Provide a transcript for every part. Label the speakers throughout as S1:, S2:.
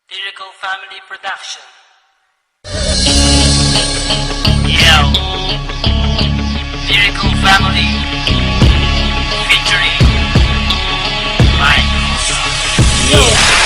S1: Lyrical Family Production. Yo, Lyrical Family featuring Mike.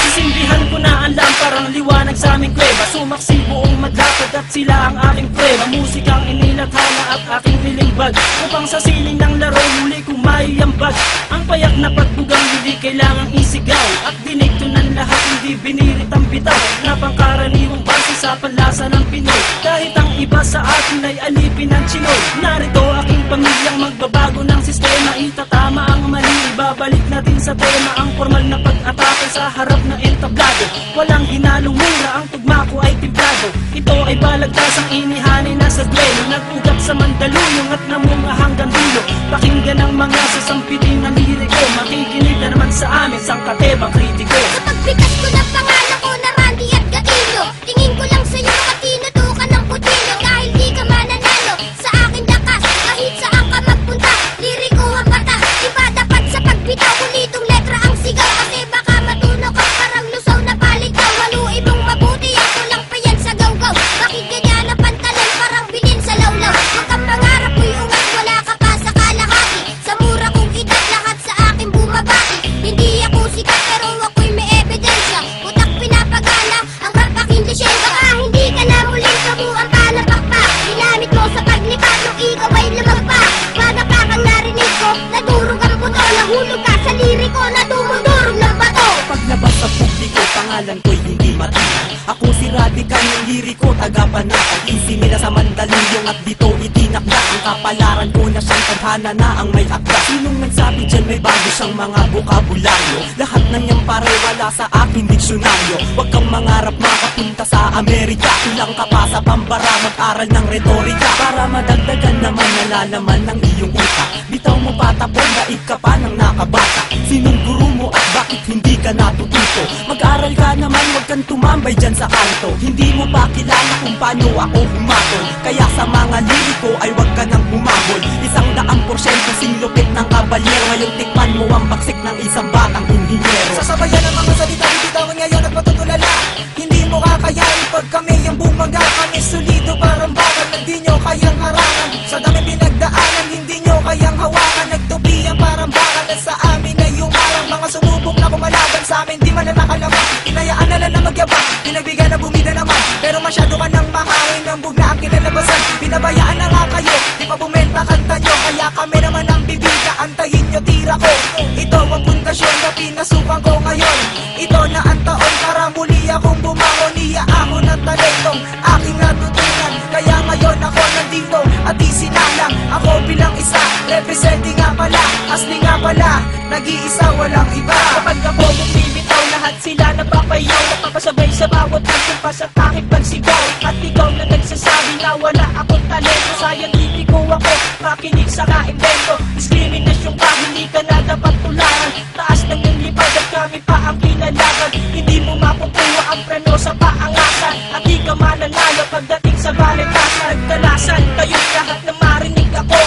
S2: Sisimbihan ko na ang lamparang liwanag sa aming kuweba. Sumaksi buong maglakad at sila ang aking prueba. Musikang inilathala at aking nilimbag, upang sa siling ng laro muli kong maiambag. Ang payak na pagbugang hindi kailangang isigaw, at dinikto ng lahat hindi binirit ang bitaw, na pangkaraniwang base sa panlasa ng Pinoy. Kahit ang iba sa atin ay alipin ng Chinoy, narito aking pamilyang magbabago ng sistema. Itatama ang mali, ibabalik natin sa tema ang formal na pag-atake sa harap na entablado. Walang hinalong mura, ang tugma ko ay timplado. Ito ay balagtasang inihanay na sa duelo, nag-ugat sa Mandaluyong at namunga hanggang dulo. Pakinggan ang mga sasampitin na liriko, makikinig na naman sa amin sang katebang kritiko.
S3: Sa pagbigas ko ng pangalan ko na Randy at Gatino, tingin ko lang sa'yo katino to ka ng putino. Dahil di ka mananalo sa akin lakas, kahit saan ka magpunta, liriko ang bata. Iba dapat sa pagbitaw, kulitong letra ang sigaw, kasi baka matunaw ka parang lusaw na palitaw. Haluin mong mabuti, ako lang pa yan sa gawgaw. Bakit ganyan ang pantalan, parang bilin sa lawlaw? Huwag kang pangarap ko'y ungat, wala ka pa sa kalahati. Sa mura kong edad, lahat sa akin bumabati. Hindi ako sikat pero ako'y may ebidensya. Utak pinapagana, ang rap aking lisensya. Baka hindi ka na muling kabuang palapakpak. Ginamit mo sa paglipat nung ikaw ay lumagpak. Baga pa kang narinig ko, nadurog ang buto. Nahulog ka sa liriko, na dumudurog ng bato.
S2: Paglabas sa publiko, pangalan ko'y hindi matinan. Ako si Radical ng liriko, taga-panatag. Isingila sa Mandaluyong at dito itinakda. Ang kapalaran ko na siyang tadhana na ang may akda. Sinong nagsabi dyan may bago siyang mga bukabularyo? Lahat ng niyang pare wala sa aking diksyonaryo. Huwag kang mangarap makapunta sa Amerika. Kulang ka pa sa pambara, mag-aral ng retorika, para madagdagan naman nalalaman ng iyong utak. Bitaw mo patapon, daig ka pa ng nakabata. Sinong guru mo at bakit hindi ka natututo? Mag-aral ka naman, huwag kang tumambay dyan sa kanto. Hindi mo pa kilala kung paano ako humatol, kaya sa mga liriko ay huwag ka nang humabol. 100% singlupit ng kabalyero, ngayon tikman mo ang baksik ng isang batang inhinyero.
S4: Sasabayan ang mga salita, bibitawan ngayon at matutulala. Hindi mo kakayanin pag kami ang bumaga. Kami solido parang bakal na di nyo kayang harangan. Sa dami pinagdaanan, hindi nyo kayang hawakan. Nagtubiyan parang bakal na sa amin ay umarang. Mga sumubok na kumalaban sa amin, di man na nakalaman. Hinayaan na lang na magyabang, pinagbigyan na bumida naman. Pero masyado ka nang mahangin ng bugna ang kinalabasan. Pinabayaan na nga kayo, di pa bumenta kanta nyo. Kaya kami naman ang bibida, antayin nyo tira ko. Ito ang pundasyon na pinasukan ko ngayon. Ito na ang taon para muli akong bumangon. Iyaahon ang talentong aking natutunan. Kaya ngayon ako nandito at isinalang. Ako bilang isa, representing nga pala, asli nga pala, nag-iisa walang iba.
S2: Kapag ako bumibitaw, lahat sila napapayaw, napapasabay sa bawat pagkumpas at aking pagsigaw. At ikaw na nagsasabi na wala akong talento, scientifico ako, makinig sa kaimbento. Diskriminasyon ka, hindi ka na dapat tularan. Taas ng iyong lipad at kami pa ang kinalagan. Hindi mo makukuha ang preno sa paangasan, at di ka mananalo pagdating sa baletasan. Nagdalasan kayong lahat na marinig ako.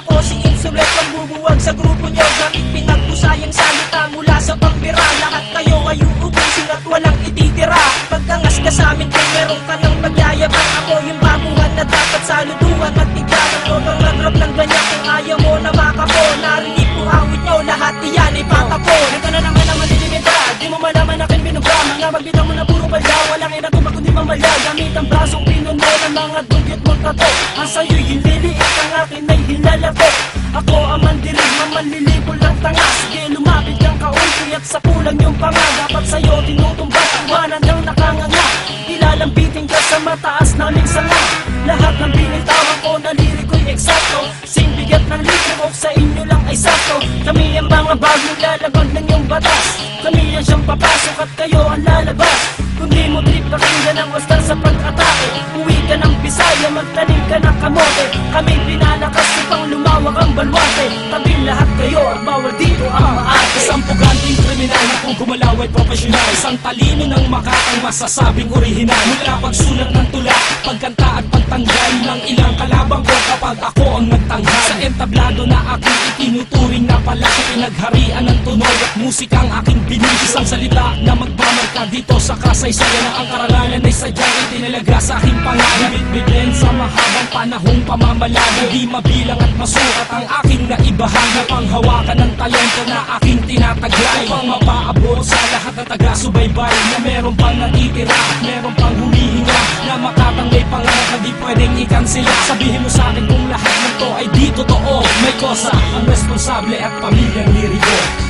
S2: Ako si Insulet, magbubuwag sa grupo nyo, gamit pinagpusayang salita mula sa pambira. Lahat kayo ay uubusin at walang ititira. Pagkangas ka sa amin kung meron ka ng magyayabang. Ako yung baguhan na dapat saluduhan at tigyanan ko ng nagrap ng ganyan. Kung ayaw mo na makapo, narinig ko awit nyo, lahat iyan ay patapon. Ito na naman ang malilimita, di mo malaman aking binubra. Mga magbitaw mo na puro balya, walang inatubag kundi mamalya. Gamit ang brasong pinuno ng mga dugyot mong tato. Ang sa'yo'y hililiit, ang akin ay hilalato. Ako ang mandirig, mamanlilibo lang tanga. Sige lumapit kang kaunti at sa kulang yung panga. Dapat sa'yo tinutumba, iwanan ng nakanganga. Ilalambitin ka sa mataas naming sanga. Lahat ng binitawan ko na liriko'y eksakto. Singbigat ng litro sa inyo lang ay sakto. Kami ang mga bagong lalagod ng iyong batas. Kami ang siyang papasok at kayo ang lalabas. Kung di mo trip, pakinggan ang wastar sa pag-atake. Uwi ka ng Bisaya, magtanim ka ng kamote. Kami pinalakas upang lumawak ang balwate. Tabi lahat kayo at bawal dito ang maate.
S5: Isang puganting kriminal na kung gumalaw ay profesional. Isang talino ng makatang masasabing orihinal. Mula pagsulat ng tula, pagkanta at pagtanggal ng ilang kalabang ko kapag ako ang nagtanghal. Sa entablado na aking itinuturing na pala sa pinagharian ng tunog at musikang aking binis. Isang salita na magmamarka na dito sa kasaysayan na ang karangalan ay sadyang itinalaga sa aking pangalan. Bibigyan sa mahabang panahong pamamalagi, di mabilang at masukat ang aking naibahagi. Panghawakan ng talento na aking tinataglay, upang mapaabot sa lahat ng taga-subaybay na meron pang natitira at meron pang humihinga, na makatanggay pangarap na di pwedeng ikansila. Sabihin mo sa akin kung lahat ng to ay di totoo. May kosa ang responsable at pamilyang liriko.